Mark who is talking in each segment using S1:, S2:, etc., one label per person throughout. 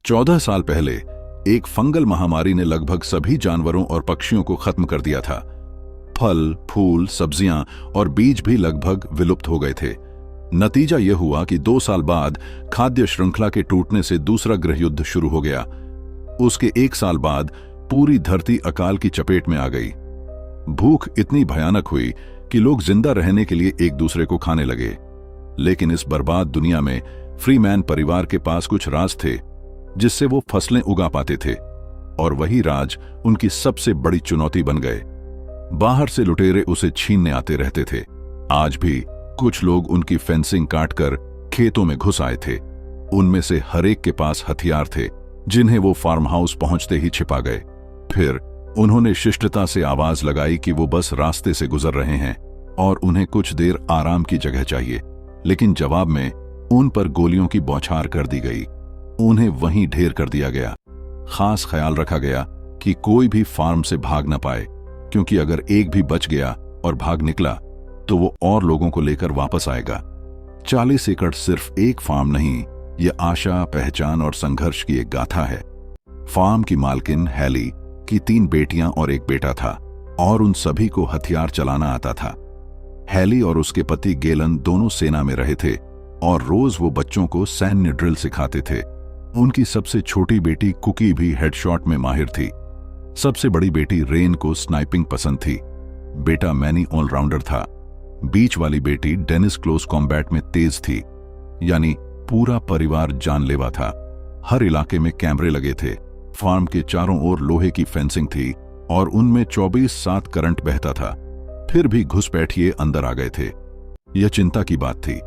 S1: 14 साल पहले एक फंगल महामारी ने लगभग सभी जानवरों और पक्षियों को खत्म कर दिया था। फल, फूल, सब्जियां और बीज भी लगभग विलुप्त हो गए थे। नतीजा यह हुआ कि 2 साल बाद खाद्य श्रृंखला के टूटने से दूसरा गृह युद्ध शुरू हो गया। उसके 1 साल बाद पूरी धरती अकाल की चपेट में आ गई। भूख इतनी भयानक हुई कि लोग जिंदा रहने के लिए एक दूसरे को खाने लगे। लेकिन इस बर्बाद दुनिया में फ्रीमैन परिवार के पास कुछ राज थे जिससे वो फसलें उगा पाते थे, और वही राज उनकी सबसे बड़ी चुनौती बन गए। बाहर से लुटेरे उसे छीनने आते रहते थे। आज भी कुछ लोग उनकी फेंसिंग काटकर खेतों में घुस आए थे। उनमें से हर एक के पास हथियार थे जिन्हें वो फार्म हाउस पहुंचते ही छिपा गए। फिर उन्होंने शिष्टता से आवाज लगाई कि वो बस रास्ते से गुजर रहे हैं और उन्हें कुछ देर आराम की जगह चाहिए, लेकिन जवाब में उन पर गोलियों की बौछार कर दी गई। उन्हें वहीं ढेर कर दिया गया। खास ख्याल रखा गया कि कोई भी फार्म से भाग न पाए, क्योंकि अगर एक भी बच गया और भाग निकला तो वो और लोगों को लेकर वापस आएगा। 40 एकड़ सिर्फ एक फार्म नहीं, यह आशा, पहचान और संघर्ष की एक गाथा है। फार्म की मालकिन हैली की 3 बेटियां और एक बेटा था, और उन सभी को हथियार चलाना आता था। हैली और उसके पति गेलन दोनों सेना में रहे थे और रोज वो बच्चों को सैन्य ड्रिल सिखाते थे। उनकी सबसे छोटी बेटी कुकी भी हेडशॉट में माहिर थी। सबसे बड़ी बेटी रेन को स्नाइपिंग पसंद थी। बेटा मैनी ऑलराउंडर था। बीच वाली बेटी डेनिस क्लोज कॉम्बैट में तेज थी। यानी पूरा परिवार जानलेवा था। हर इलाके में कैमरे लगे थे। फार्म के चारों ओर लोहे की फेंसिंग थी और उनमें 24/7 करंट बहता था। फिर भी घुसपैठिए अंदर आ गए थे। यह चिंता की बात थी।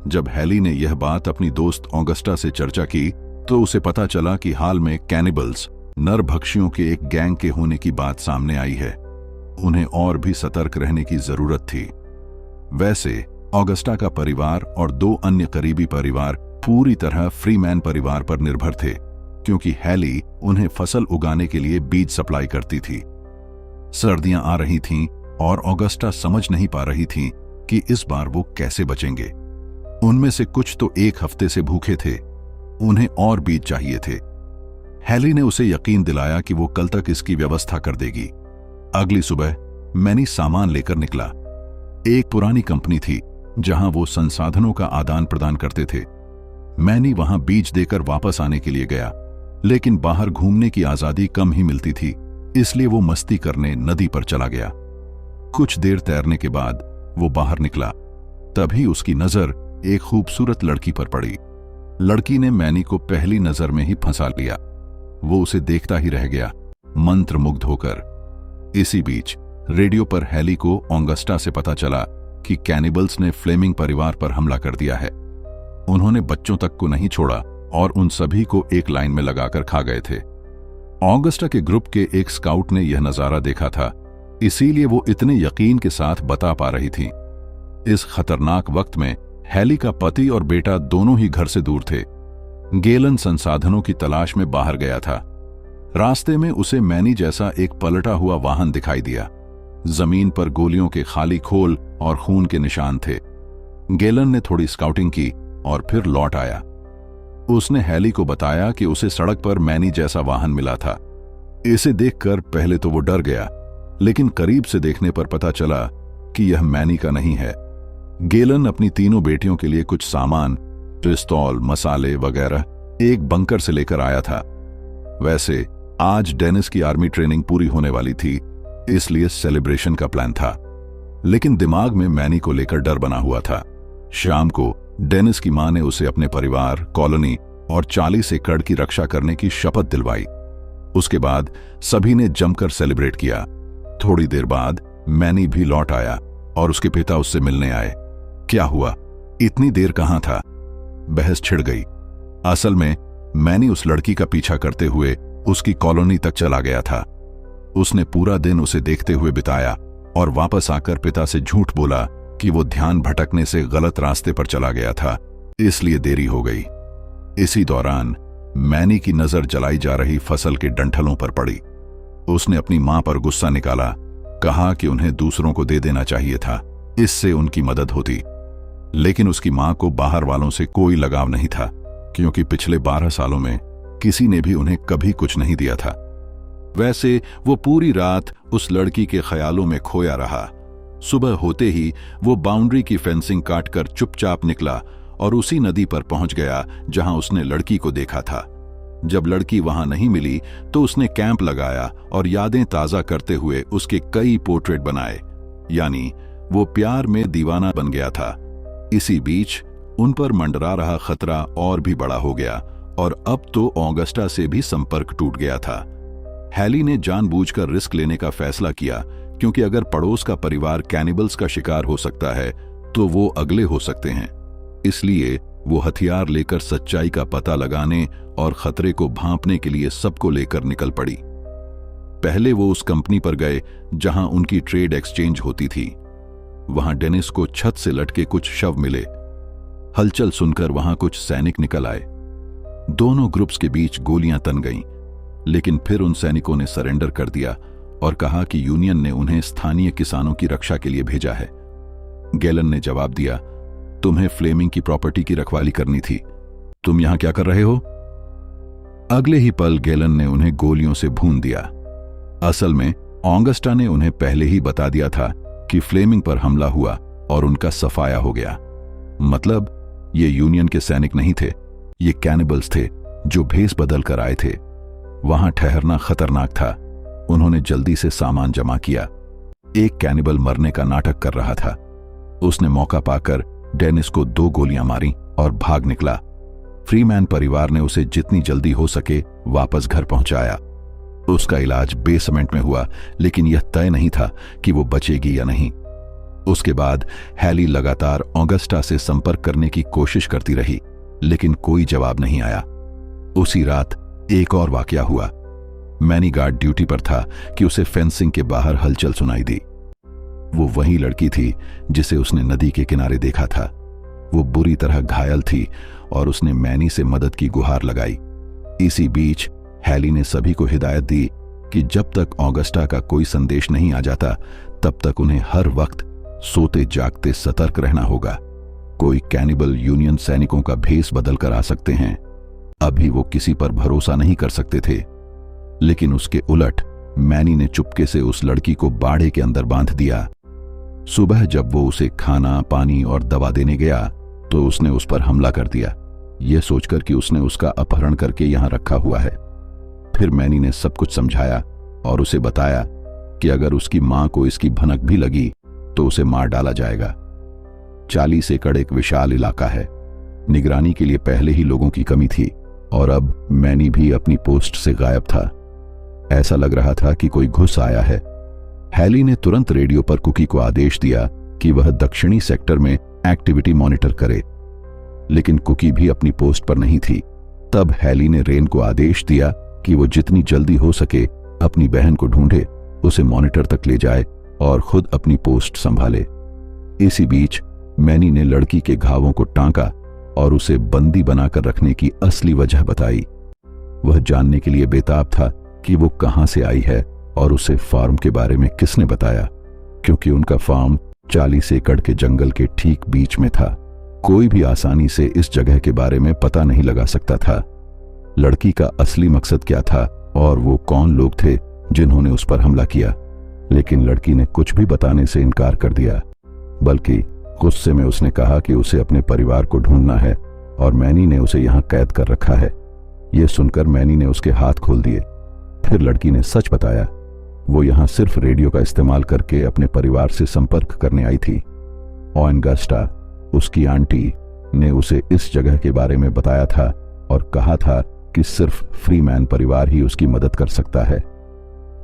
S1: जब हैली ने यह बात अपनी दोस्त ऑगस्टा से चर्चा की तो उसे पता चला कि हाल में कैनिबल्स, नरभक्षियों के एक गैंग के होने की बात सामने आई है। उन्हें और भी सतर्क रहने की जरूरत थी। वैसे ऑगस्टा का परिवार और 2 अन्य करीबी परिवार पूरी तरह फ्रीमैन परिवार पर निर्भर थे, क्योंकि हैली उन्हें फसल उगाने के लिए बीज सप्लाई करती थी। सर्दियां आ रही थीं और ऑगस्टा समझ नहीं पा रही थी कि इस बार वो कैसे बचेंगे। उनमें से कुछ तो 1 हफ्ते से भूखे थे। उन्हें और बीज चाहिए थे। हैली ने उसे यकीन दिलाया कि वो कल तक इसकी व्यवस्था कर देगी। अगली सुबह मैनी सामान लेकर निकला। एक पुरानी कंपनी थी जहां वो संसाधनों का आदान प्रदान करते थे। मैनी वहां बीज देकर वापस आने के लिए गया, लेकिन बाहर घूमने की आजादी कम ही मिलती थी, इसलिए वो मस्ती करने नदी पर चला गया। कुछ देर तैरने के बाद वो बाहर निकला। तभी उसकी नजर एक खूबसूरत लड़की पर पड़ी। लड़की ने मैनी को पहली नजर में ही फंसा लिया। वो उसे देखता ही रह गया, मंत्रमुग्ध होकर। इसी बीच रेडियो पर हैली को ऑगस्टा से पता चला कि कैनिबल्स ने फ्लेमिंग परिवार पर हमला कर दिया है। उन्होंने बच्चों तक को नहीं छोड़ा और उन सभी को एक लाइन में लगाकर खा गए थे। ऑगस्टा के ग्रुप के एक स्काउट ने यह नजारा देखा था, इसीलिए वो इतने यकीन के साथ बता पा रही थी। इस खतरनाक वक्त में हैली का पति और बेटा दोनों ही घर से दूर थे। गेलन संसाधनों की तलाश में बाहर गया था। रास्ते में उसे मैनी जैसा एक पलटा हुआ वाहन दिखाई दिया। जमीन पर गोलियों के खाली खोल और खून के निशान थे। गेलन ने थोड़ी स्काउटिंग की और फिर लौट आया। उसने हैली को बताया कि उसे सड़क पर मैनी जैसा वाहन मिला था। इसे देखकर पहले तो वो डर गया, लेकिन करीब से देखने पर पता चला कि यह मैनी का नहीं है। गेलन अपनी तीनों बेटियों के लिए कुछ सामान, पिस्तौल, मसाले वगैरह एक बंकर से लेकर आया था। वैसे आज डेनिस की आर्मी ट्रेनिंग पूरी होने वाली थी, इसलिए सेलिब्रेशन का प्लान था, लेकिन दिमाग में मैनी को लेकर डर बना हुआ था। शाम को डेनिस की मां ने उसे अपने परिवार, कॉलोनी और 40 एकड़ की रक्षा करने की शपथ दिलवाई। उसके बाद सभी ने जमकर सेलिब्रेट किया। थोड़ी देर बाद मैनी भी लौट आया और उसके पिता उससे मिलने आए। क्या हुआ, इतनी देर कहां था? बहस छिड़ गई। असल में मैनी उस लड़की का पीछा करते हुए उसकी कॉलोनी तक चला गया था। उसने पूरा दिन उसे देखते हुए बिताया और वापस आकर पिता से झूठ बोला कि वो ध्यान भटकने से गलत रास्ते पर चला गया था, इसलिए देरी हो गई। इसी दौरान मैनी की नजर जलाई जा रही फसल के डंठलों पर पड़ी। उसने अपनी मां पर गुस्सा निकाला, कहा कि उन्हें दूसरों को दे देना चाहिए था, इससे उनकी मदद होती। लेकिन उसकी मां को बाहर वालों से कोई लगाव नहीं था, क्योंकि पिछले 12 सालों में किसी ने भी उन्हें कभी कुछ नहीं दिया था। वैसे वो पूरी रात उस लड़की के ख्यालों में खोया रहा। सुबह होते ही वो बाउंड्री की फेंसिंग काटकर चुपचाप निकला और उसी नदी पर पहुंच गया जहां उसने लड़की को देखा था। जब लड़की वहां नहीं मिली तो उसने कैंप लगाया और यादें ताजा करते हुए उसके कई पोर्ट्रेट बनाए, यानी वो प्यार में दीवाना बन गया था। इसी बीच उन पर मंडरा रहा खतरा और भी बड़ा हो गया और अब तो ऑगस्टा से भी संपर्क टूट गया था। हैली ने जानबूझकर रिस्क लेने का फैसला किया, क्योंकि अगर पड़ोस का परिवार कैनिबल्स का शिकार हो सकता है तो वो अगले हो सकते हैं। इसलिए वो हथियार लेकर सच्चाई का पता लगाने और खतरे को भांपने के लिए सबको लेकर निकल पड़ी। पहले वो उस कंपनी पर गए जहां उनकी ट्रेड एक्सचेंज होती थी। वहां डेनिस को छत से लटके कुछ शव मिले। हलचल सुनकर वहां कुछ सैनिक निकल आए। दोनों ग्रुप्स के बीच गोलियां तन गईं, लेकिन फिर उन सैनिकों ने सरेंडर कर दिया और कहा कि यूनियन ने उन्हें स्थानीय किसानों की रक्षा के लिए भेजा है। गैलन ने जवाब दिया, तुम्हें फ्लेमिंग की प्रॉपर्टी की रखवाली करनी थी, तुम यहां क्या कर रहे हो? अगले ही पल गैलन ने उन्हें गोलियों से भून दिया। असल में ऑगस्टा ने उन्हें पहले ही बता दिया था कि फ्लेमिंग पर हमला हुआ और उनका सफाया हो गया। मतलब ये यूनियन के सैनिक नहीं थे, ये कैनिबल्स थे जो भेस बदल कर आए थे। वहां ठहरना खतरनाक था। उन्होंने जल्दी से सामान जमा किया। एक कैनिबल मरने का नाटक कर रहा था। उसने मौका पाकर डेनिस को 2 गोलियां मारी और भाग निकला। फ्रीमैन परिवार ने उसे जितनी जल्दी हो सके वापस घर पहुंचाया। उसका इलाज बेसमेंट में हुआ, लेकिन यह तय नहीं था कि वो बचेगी या नहीं। उसके बाद हैली लगातार ऑगस्टा से संपर्क करने की कोशिश करती रही, लेकिन कोई जवाब नहीं आया। उसी रात एक और वाकया हुआ। मैनी गार्ड ड्यूटी पर था कि उसे फेंसिंग के बाहर हलचल सुनाई दी। वो वही लड़की थी जिसे उसने नदी के किनारे देखा था। वो बुरी तरह घायल थी और उसने मैनी से मदद की गुहार लगाई। इसी बीच हैली ने सभी को हिदायत दी कि जब तक ऑगस्टा का कोई संदेश नहीं आ जाता, तब तक उन्हें हर वक्त सोते जागते सतर्क रहना होगा। कोई कैनिबल यूनियन सैनिकों का भेस बदल कर आ सकते हैं। अभी वो किसी पर भरोसा नहीं कर सकते थे। लेकिन उसके उलट मैनी ने चुपके से उस लड़की को बाड़े के अंदर बांध दिया। सुबह जब वो उसे खाना, पानी और दवा देने गया तो उसने उस पर हमला कर दिया, यह सोचकर कि उसने उसका अपहरण करके यहां रखा हुआ है। फिर मैनी ने सब कुछ समझाया और उसे बताया कि अगर उसकी मां को इसकी भनक भी लगी तो उसे मार डाला जाएगा। 40 एकड़ एक विशाल इलाका है। निगरानी के लिए पहले ही लोगों की कमी थी और अब मैनी भी अपनी पोस्ट से गायब था। ऐसा लग रहा था कि कोई घुस आया है। हैली ने तुरंत रेडियो पर कुकी को आदेश दिया कि वह दक्षिणी सेक्टर में एक्टिविटी मॉनिटर करे, लेकिन कुकी भी अपनी पोस्ट पर नहीं थी। तब हैली ने रेन को आदेश दिया कि वो जितनी जल्दी हो सके अपनी बहन को ढूंढे, उसे मॉनिटर तक ले जाए और खुद अपनी पोस्ट संभाले। इसी बीच मैनी ने लड़की के घावों को टांका और उसे बंदी बनाकर रखने की असली वजह बताई। वह जानने के लिए बेताब था कि वो कहां से आई है और उसे फार्म के बारे में किसने बताया, क्योंकि उनका फार्म 40 एकड़ के जंगल के ठीक बीच में था। कोई भी आसानी से इस जगह के बारे में पता नहीं लगा सकता था। लड़की का असली मकसद क्या था और वो कौन लोग थे जिन्होंने उस पर हमला किया। लेकिन लड़की ने कुछ भी बताने से इनकार कर दिया, बल्कि गुस्से में उसने कहा कि उसे अपने परिवार को ढूंढना है और मैनी ने उसे यहां कैद कर रखा है। यह सुनकर मैनी ने उसके हाथ खोल दिए। फिर लड़की ने सच बताया। वो यहां सिर्फ रेडियो का इस्तेमाल करके अपने परिवार से संपर्क करने आई थी। ऑगस्टा, उसकी आंटी, ने उसे इस जगह के बारे में बताया था और कहा था कि सिर्फ फ्रीमैन परिवार ही उसकी मदद कर सकता है।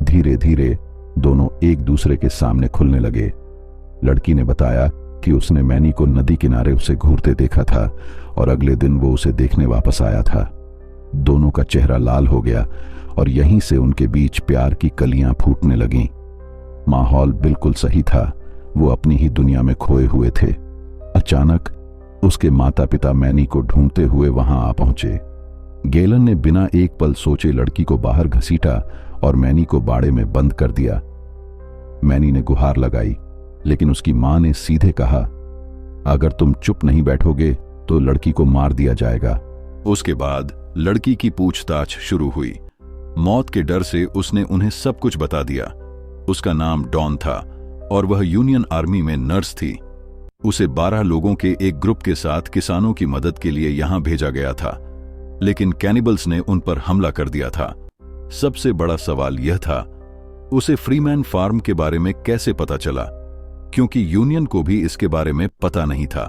S1: धीरे धीरे दोनों एक दूसरे के सामने खुलने लगे। लड़की ने बताया कि उसने मैनी को नदी किनारे उसे घूरते देखा था और अगले दिन वो उसे देखने वापस आया था। दोनों का चेहरा लाल हो गया और यहीं से उनके बीच प्यार की कलियां फूटने लगीं। माहौल बिल्कुल सही था। वो अपनी ही दुनिया में खोए हुए थे। अचानक उसके माता पिता मैनी को ढूंढते हुए वहां आ पहुंचे। गैलन ने बिना एक पल सोचे लड़की को बाहर घसीटा और मैनी को बाड़े में बंद कर दिया। मैनी ने गुहार लगाई, लेकिन उसकी मां ने सीधे कहा, अगर तुम चुप नहीं बैठोगे तो लड़की को मार दिया जाएगा। उसके बाद लड़की की पूछताछ शुरू हुई। मौत के डर से उसने उन्हें सब कुछ बता दिया। उसका नाम डॉन था और वह यूनियन आर्मी में नर्स थी। उसे 12 लोगों के एक ग्रुप के साथ किसानों की मदद के लिए यहां भेजा गया था, लेकिन कैनिबल्स ने उन पर हमला कर दिया था। सबसे बड़ा सवाल यह था, उसे फ्रीमैन फार्म के बारे में कैसे पता चला, क्योंकि यूनियन को भी इसके बारे में पता नहीं था।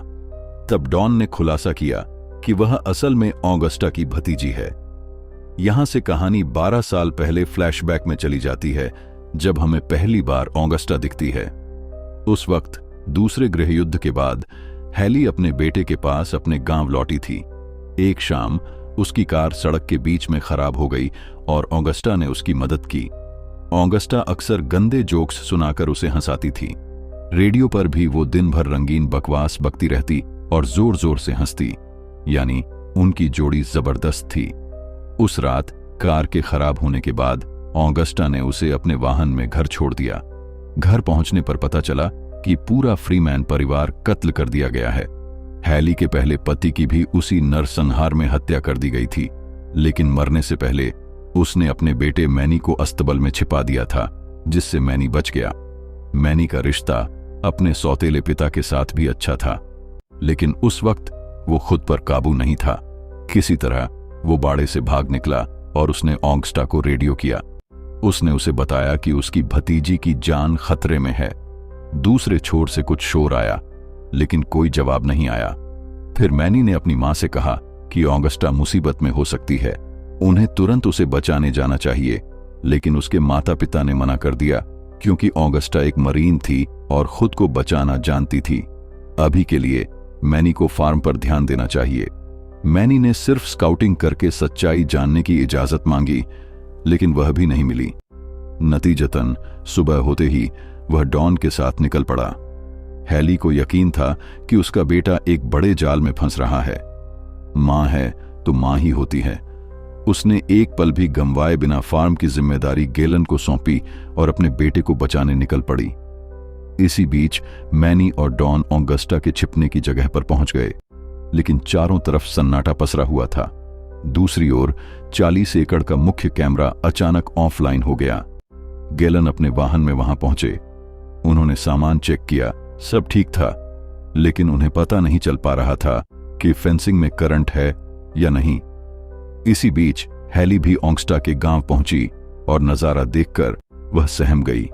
S1: तब डॉन ने खुलासा किया कि वह असल में ऑगस्टा की भतीजी है। यहां से कहानी 12 साल पहले फ्लैशबैक में चली जाती है, जब हमें पहली बार ऑगस्टा दिखती है। उस वक्त दूसरे गृहयुद्ध के बाद हैली अपने बेटे के पास अपने गांव लौटी थी। एक शाम उसकी कार सड़क के बीच में खराब हो गई और ऑगस्टा ने उसकी मदद की। ऑगस्टा अक्सर गंदे जोक्स सुनाकर उसे हंसाती थी। रेडियो पर भी वो दिन भर रंगीन बकवास बकती रहती और जोर जोर से हंसती, यानी उनकी जोड़ी जबरदस्त थी। उस रात कार के खराब होने के बाद ऑगस्टा ने उसे अपने वाहन में घर छोड़ दिया। घर पहुंचने पर पता चला कि पूरा फ्रीमैन परिवार कत्ल कर दिया गया है। हैली के पहले पति की भी उसी नरसंहार में हत्या कर दी गई थी, लेकिन मरने से पहले उसने अपने बेटे मैनी को अस्तबल में छिपा दिया था, जिससे मैनी बच गया। मैनी का रिश्ता अपने सौतेले पिता के साथ भी अच्छा था, लेकिन उस वक्त वो खुद पर काबू नहीं था। किसी तरह वो बाड़े से भाग निकला और उसने ऑगस्टा को रेडियो किया। उसने उसे बताया कि उसकी भतीजी की जान खतरे में है। दूसरे छोर से कुछ शोर आया, लेकिन कोई जवाब नहीं आया। फिर मैनी ने अपनी मां से कहा कि ऑगस्टा मुसीबत में हो सकती है, उन्हें तुरंत उसे बचाने जाना चाहिए, लेकिन उसके माता पिता ने मना कर दिया, क्योंकि ऑगस्टा एक मरीन थी और खुद को बचाना जानती थी। अभी के लिए मैनी को फार्म पर ध्यान देना चाहिए। मैनी ने सिर्फ स्काउटिंग करके सच्चाई जानने की इजाजत मांगी, लेकिन वह भी नहीं मिली। नतीजतन सुबह होते ही वह डॉन के साथ निकल पड़ा। हैली को यकीन था कि उसका बेटा एक बड़े जाल में फंस रहा है। मां है तो मां ही होती है। उसने एक पल भी गंवाए बिना फार्म की जिम्मेदारी गेलन को सौंपी और अपने बेटे को बचाने निकल पड़ी। इसी बीच मैनी और डॉन ऑगस्टा के छिपने की जगह पर पहुंच गए, लेकिन चारों तरफ सन्नाटा पसरा हुआ था। दूसरी ओर 40 एकड़ का मुख्य कैमरा अचानक ऑफलाइन हो गया। गेलन अपने वाहन में वहां पहुंचे। उन्होंने सामान चेक किया, सब ठीक था, लेकिन उन्हें पता नहीं चल पा रहा था कि फेंसिंग में करंट है या नहीं। इसी बीच हैली भी ऑगस्टा के गांव पहुंची और नजारा देखकर वह सहम गई।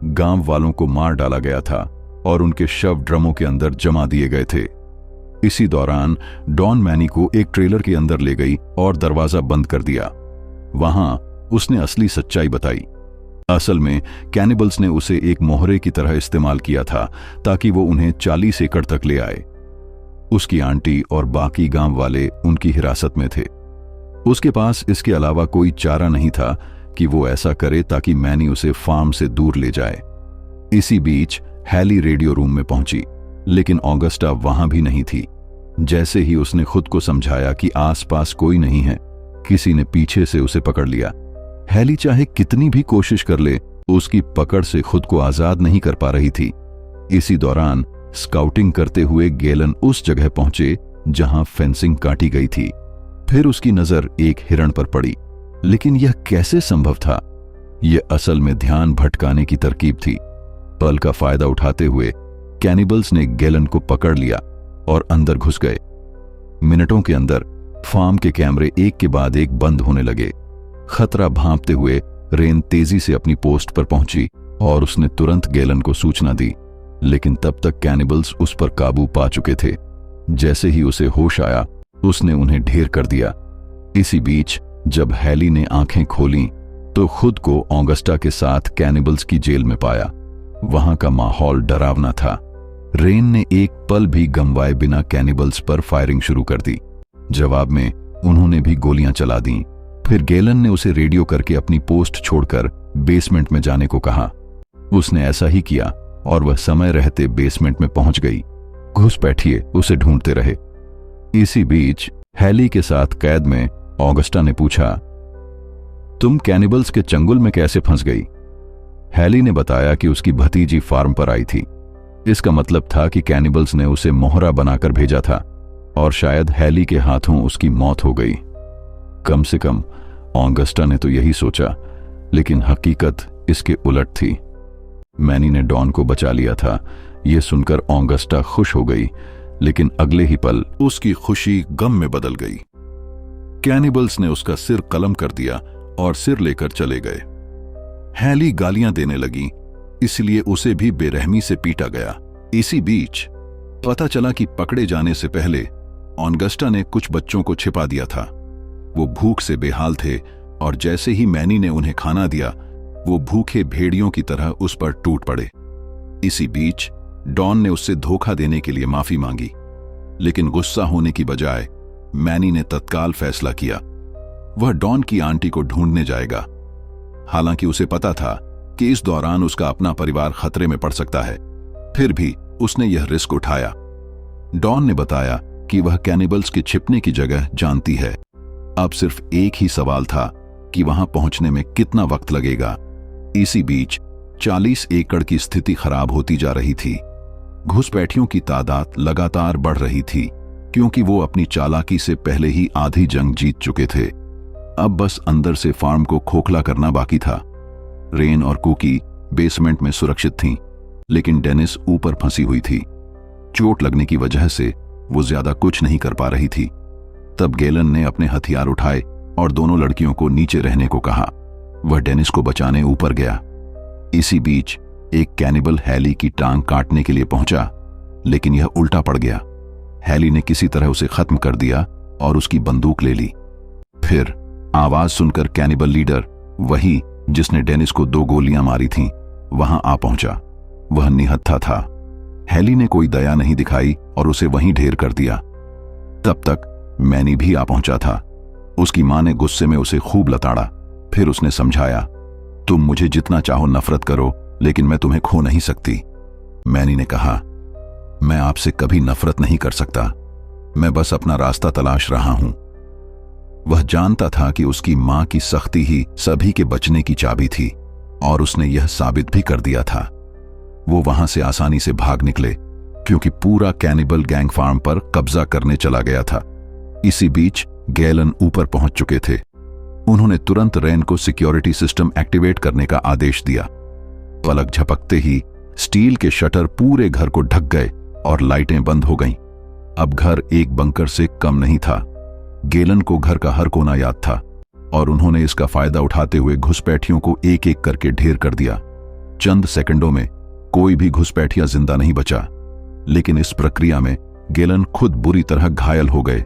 S1: गांव वालों को मार डाला गया था और उनके शव ड्रमों के अंदर जमा दिए गए थे। इसी दौरान डॉन मैनी को एक ट्रेलर के अंदर ले गई और दरवाजा बंद कर दिया। वहां उसने असली सच्चाई बताई। असल में कैनिबल्स ने उसे एक मोहरे की तरह इस्तेमाल किया था, ताकि वो उन्हें 40 एकड़ तक ले आए। उसकी आंटी और बाकी गांव वाले उनकी हिरासत में थे। उसके पास इसके अलावा कोई चारा नहीं था कि वो ऐसा करे ताकि मैनी उसे फार्म से दूर ले जाए। इसी बीच हैली रेडियो रूम में पहुंची, लेकिन ऑगस्टा वहां भी नहीं थी। जैसे ही उसने खुद को समझाया कि आसपास कोई नहीं है, किसी ने पीछे से उसे पकड़ लिया। हैली चाहे कितनी भी कोशिश कर ले, उसकी पकड़ से खुद को आजाद नहीं कर पा रही थी। इसी दौरान स्काउटिंग करते हुए गेलन उस जगह पहुंचे जहां फेंसिंग काटी गई थी। फिर उसकी नजर एक हिरण पर पड़ी, लेकिन यह कैसे संभव था? यह असल में ध्यान भटकाने की तरकीब थी। पल का फायदा उठाते हुए कैनिबल्स ने गेलन को पकड़ लिया और अंदर घुस गए। मिनटों के अंदर फार्म के कैमरे एक के बाद एक बंद होने लगे। खतरा भांपते हुए रेन तेजी से अपनी पोस्ट पर पहुंची और उसने तुरंत गेलन को सूचना दी, लेकिन तब तक कैनिबल्स उस पर काबू पा चुके थे। जैसे ही उसे होश आया, उसने उन्हें ढेर कर दिया। इसी बीच जब हैली ने आंखें खोलीं, तो खुद को ऑगस्टा के साथ कैनिबल्स की जेल में पाया। वहां का माहौल डरावना था। रेन ने एक पल भी गंवाए बिना कैनिबल्स पर फायरिंग शुरू कर दी। जवाब में उन्होंने भी गोलियां चला दी। फिर गेलन ने उसे रेडियो करके अपनी पोस्ट छोड़कर बेसमेंट में जाने को कहा। उसने ऐसा ही किया और वह समय रहते बेसमेंट में पहुंच गई। घुस बैठिए, उसे ढूंढते रहे। इसी बीच हैली के साथ कैद में ऑगस्टा ने पूछा, तुम कैनिबल्स के चंगुल में कैसे फंस गई? हैली ने बताया कि उसकी भतीजी फार्म पर आई थी। इसका मतलब था कि कैनिबल्स ने उसे मोहरा बनाकर भेजा था और शायद हैली के हाथों उसकी मौत हो गई। कम से कम ऑगस्टा ने तो यही सोचा, लेकिन हकीकत इसके उलट थी। मैनी ने डॉन को बचा लिया था। यह सुनकर ऑगस्टा खुश हो गई, लेकिन अगले ही पल उसकी खुशी गम में बदल गई। कैनिबल्स ने उसका सिर कलम कर दिया और सिर लेकर चले गए। हैली गालियां देने लगी, इसलिए उसे भी बेरहमी से पीटा गया। इसी बीच पता चला कि पकड़े जाने से पहले ऑगस्टा ने कुछ बच्चों को छिपा दिया था। वो भूख से बेहाल थे और जैसे ही मैनी ने उन्हें खाना दिया, वो भूखे भेड़ियों की तरह उस पर टूट पड़े। इसी बीच डॉन ने उससे धोखा देने के लिए माफी मांगी, लेकिन गुस्सा होने की बजाय मैनी ने तत्काल फैसला किया वह डॉन की आंटी को ढूंढने जाएगा। हालांकि उसे पता था कि इस दौरान उसका अपना परिवार खतरे में पड़ सकता है, फिर भी उसने यह रिस्क उठाया। डॉन ने बताया कि वह कैनिबल्स के छिपने की जगह जानती है। अब सिर्फ एक ही सवाल था कि वहां पहुंचने में कितना वक्त लगेगा। इसी बीच 40 एकड़ की स्थिति खराब होती जा रही थी। घुसपैठियों की तादाद लगातार बढ़ रही थी, क्योंकि वो अपनी चालाकी से पहले ही आधी जंग जीत चुके थे। अब बस अंदर से फार्म को खोखला करना बाकी था। रेन और कुकी बेसमेंट में सुरक्षित थीं, लेकिन डेनिस ऊपर फंसी हुई थी। चोट लगने की वजह से वो ज्यादा कुछ नहीं कर पा रही थी। तब गैलन ने अपने हथियार उठाए और दोनों लड़कियों को नीचे रहने को कहा। वह डेनिस को बचाने ऊपर गया। इसी बीच एक कैनिबल हैली की टांग काटने के लिए पहुंचा, लेकिन यह उल्टा पड़ गया। हैली ने किसी तरह उसे खत्म कर दिया और उसकी बंदूक ले ली। फिर आवाज सुनकर कैनिबल लीडर, वही जिसने डेनिस को 2 गोलियां मारी थीं, वहां आ पहुंचा। वह निहत्था था। हैली ने कोई दया नहीं दिखाई और उसे वहीं ढेर कर दिया। तब तक मैनी भी आ पहुंचा था। उसकी मां ने गुस्से में उसे खूब लताड़ा। फिर उसने समझाया, तुम मुझे जितना चाहो नफरत करो, लेकिन मैं तुम्हें खो नहीं सकती। मैनी ने कहा, मैं आपसे कभी नफरत नहीं कर सकता, मैं बस अपना रास्ता तलाश रहा हूं। वह जानता था कि उसकी मां की सख्ती ही सभी के बचने की चाबी थी, और उसने यह साबित भी कर दिया था। वो वहां से आसानी से भाग निकले, क्योंकि पूरा कैनिबल गैंग फार्म पर कब्जा करने चला गया था। इसी बीच गैलन ऊपर पहुंच चुके थे। उन्होंने तुरंत रेन को सिक्योरिटी सिस्टम एक्टिवेट करने का आदेश दिया। पलक झपकते ही स्टील के शटर पूरे घर को ढक गए और लाइटें बंद हो गईं। अब घर एक बंकर से कम नहीं था। गैलन को घर का हर कोना याद था, और उन्होंने इसका फायदा उठाते हुए घुसपैठियों को एक एक करके ढेर कर दिया। चंद सेकंडों में कोई भी घुसपैठिया जिंदा नहीं बचा, लेकिन इस प्रक्रिया में गैलन खुद बुरी तरह घायल हो गए।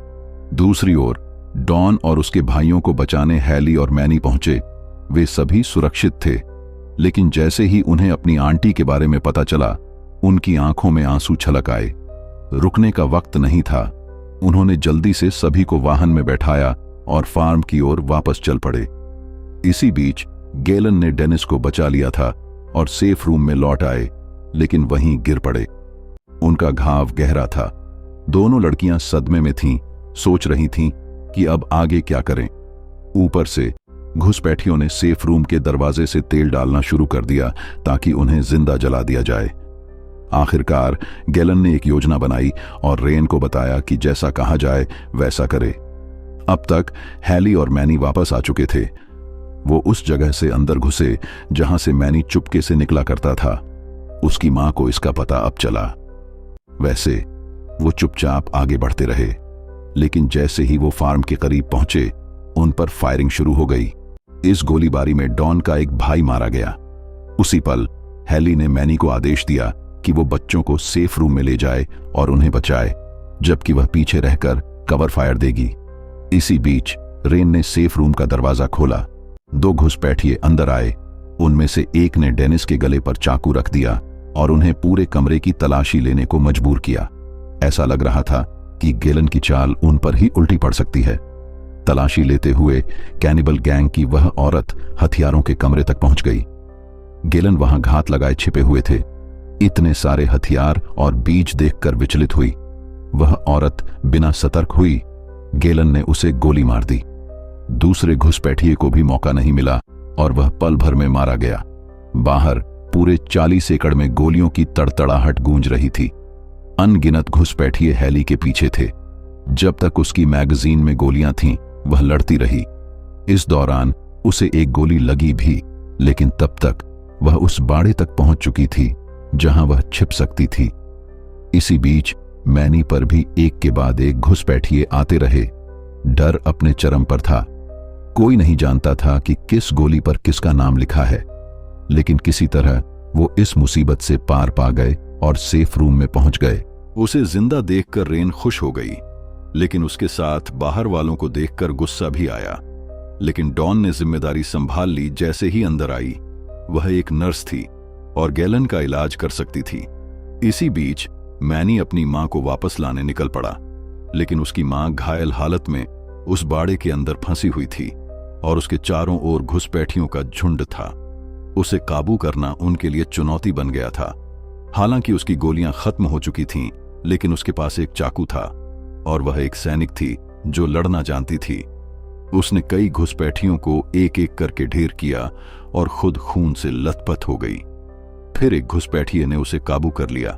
S1: दूसरी ओर डॉन और उसके भाइयों को बचाने हैली और मैनी पहुंचे। वे सभी सुरक्षित थे, लेकिन जैसे ही उन्हें अपनी आंटी के बारे में पता चला, उनकी आंखों में आंसू छलक आए। रुकने का वक्त नहीं था। उन्होंने जल्दी से सभी को वाहन में बैठाया और फार्म की ओर वापस चल पड़े। इसी बीच गैलन ने डेनिस को बचा लिया था और सेफ रूम में लौट आए, लेकिन वहीं गिर पड़े। उनका घाव गहरा था। दोनों लड़कियां सदमे में थीं, सोच रही थीं कि अब आगे क्या करें। ऊपर से घुसपैठियों ने सेफ रूम के दरवाजे से तेल डालना शुरू कर दिया ताकि उन्हें जिंदा जला दिया जाए। आखिरकार गैलन ने एक योजना बनाई और रेन को बताया कि जैसा कहा जाए वैसा करे। अब तक हैली और मैनी वापस आ चुके थे। वो उस जगह से अंदर घुसे जहां से मैनी चुपके से निकला करता था। उसकी मां को इसका पता अब चला। वैसे वो चुपचाप आगे बढ़ते रहे, लेकिन जैसे ही वो फार्म के करीब पहुंचे, उन पर फायरिंग शुरू हो गई। इस गोलीबारी में डॉन का एक भाई मारा गया। उसी पल हैली ने मैनी को आदेश दिया कि वो बच्चों को सेफ रूम में ले जाए और उन्हें बचाए, जबकि वह पीछे रहकर कवर फायर देगी। इसी बीच रेन ने सेफ रूम का दरवाजा खोला। 2 घुसपैठिए अंदर आए। उनमें से एक ने डेनिस के गले पर चाकू रख दिया और उन्हें पूरे कमरे की तलाशी लेने को मजबूर किया। ऐसा लग रहा था कि गैलन की चाल उन पर ही उल्टी पड़ सकती है। तलाशी लेते हुए कैनिबल गैंग की वह औरत हथियारों के कमरे तक पहुंच गई। गैलन वहां घात लगाए छिपे हुए थे। इतने सारे हथियार और बीज देखकर विचलित हुई। वह औरत बिना सतर्क हुई। गैलन ने उसे गोली मार दी। दूसरे घुसपैठिए को भी मौका नहीं मिला और वह पल भर में मारा गया। बाहर पूरे 40 एकड़ में गोलियों की तड़तड़ाहट गूंज रही थी। अनगिनत घुसपैठिए हैली के पीछे थे। जब तक उसकी मैगजीन में गोलियां थीं, वह लड़ती रही। इस दौरान उसे एक गोली लगी भी, लेकिन तब तक वह उस बाड़े तक पहुंच चुकी थी जहां वह छिप सकती थी। इसी बीच मैनी पर भी एक के बाद एक घुसपैठिए आते रहे। डर अपने चरम पर था। कोई नहीं जानता था कि किस गोली पर किसका नाम लिखा है, लेकिन किसी तरह वो इस मुसीबत से पार पा गए और सेफ रूम में पहुंच गए। उसे जिंदा देखकर रेन खुश हो गई, लेकिन उसके साथ बाहर वालों को देखकर गुस्सा भी आया। लेकिन डॉन ने जिम्मेदारी संभाल ली। जैसे ही अंदर आई, वह एक नर्स थी और गैलन का इलाज कर सकती थी। इसी बीच मैनी अपनी मां को वापस लाने निकल पड़ा, लेकिन उसकी मां घायल हालत में उस बाड़े के अंदर फंसी हुई थी और उसके चारों ओर घुसपैठियों का झुंड था। उसे काबू करना उनके लिए चुनौती बन गया था। हालांकि उसकी गोलियां खत्म हो चुकी थीं, लेकिन उसके पास एक चाकू था और वह एक सैनिक थी जो लड़ना जानती थी। उसने कई घुसपैठियों को एक एक करके ढेर किया और खुद खून से लथपथ हो गई। फिर एक घुसपैठिए ने उसे काबू कर लिया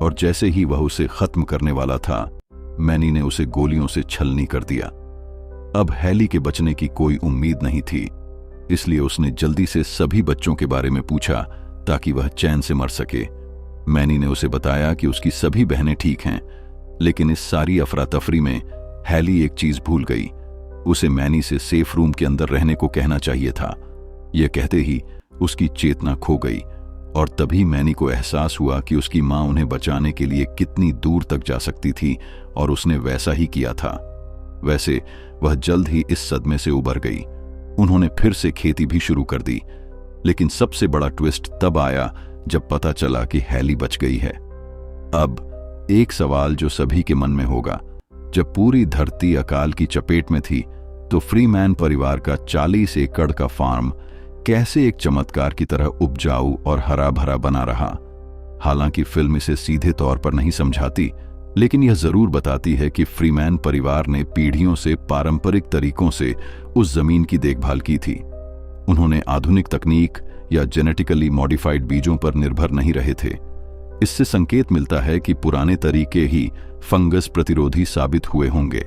S1: और जैसे ही वह उसे खत्म करने वाला था, मैनी ने उसे गोलियों से छलनी कर दिया। अब हैली के बचने की कोई उम्मीद नहीं थी, इसलिए उसने जल्दी से सभी बच्चों के बारे में पूछा ताकि वह चैन से मर सके। मैनी ने उसे बताया कि उसकी सभी बहनें ठीक हैं, लेकिन इस सारी अफरा तफरी में हैली एक चीज भूल गई। उसे मैनी से सेफ रूम के अंदर रहने को कहना चाहिए था। यह कहते ही उसकी चेतना खो गई और तभी मैनी को एहसास हुआ कि उसकी मां उन्हें बचाने के लिए कितनी दूर तक जा सकती थी और उसने वैसा ही किया था। वैसे वह जल्द ही इस सदमे से उबर गई। उन्होंने फिर से खेती भी शुरू कर दी, लेकिन सबसे बड़ा ट्विस्ट तब आया जब पता चला कि हैली बच गई है। अब एक सवाल जो सभी के मन में होगा, जब पूरी धरती अकाल की चपेट में थी तो फ्रीमैन परिवार का 40 एकड़ का फार्म कैसे एक चमत्कार की तरह उपजाऊ और हरा भरा बना रहा। हालांकि फिल्म इसे सीधे तौर पर नहीं समझाती, लेकिन यह जरूर बताती है कि फ्रीमैन परिवार ने पीढ़ियों से पारंपरिक तरीकों से उस जमीन की देखभाल की थी। उन्होंने आधुनिक तकनीक या जेनेटिकली मॉडिफाइड बीजों पर निर्भर नहीं रहे थे। इससे संकेत मिलता है कि पुराने तरीके ही फंगस प्रतिरोधी साबित हुए होंगे।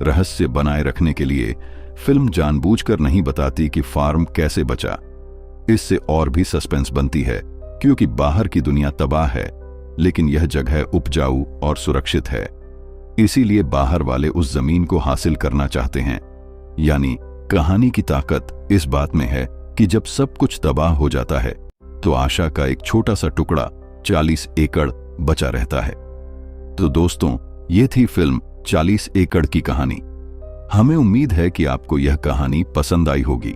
S1: रहस्य बनाए रखने के लिए फिल्म जानबूझकर नहीं बताती कि फार्म कैसे बचा। इससे और भी सस्पेंस बनती है, क्योंकि बाहर की दुनिया तबाह है, लेकिन यह जगह उपजाऊ और सुरक्षित है। इसीलिए बाहर वाले उस जमीन को हासिल करना चाहते हैं। यानी कहानी की ताकत इस बात में है कि जब सब कुछ तबाह हो जाता है तो आशा का एक छोटा सा टुकड़ा 40 एकड़ बचा रहता है। तो दोस्तों, ये थी फिल्म 40 एकड़ की कहानी। हमें उम्मीद है कि आपको यह कहानी पसंद आई होगी।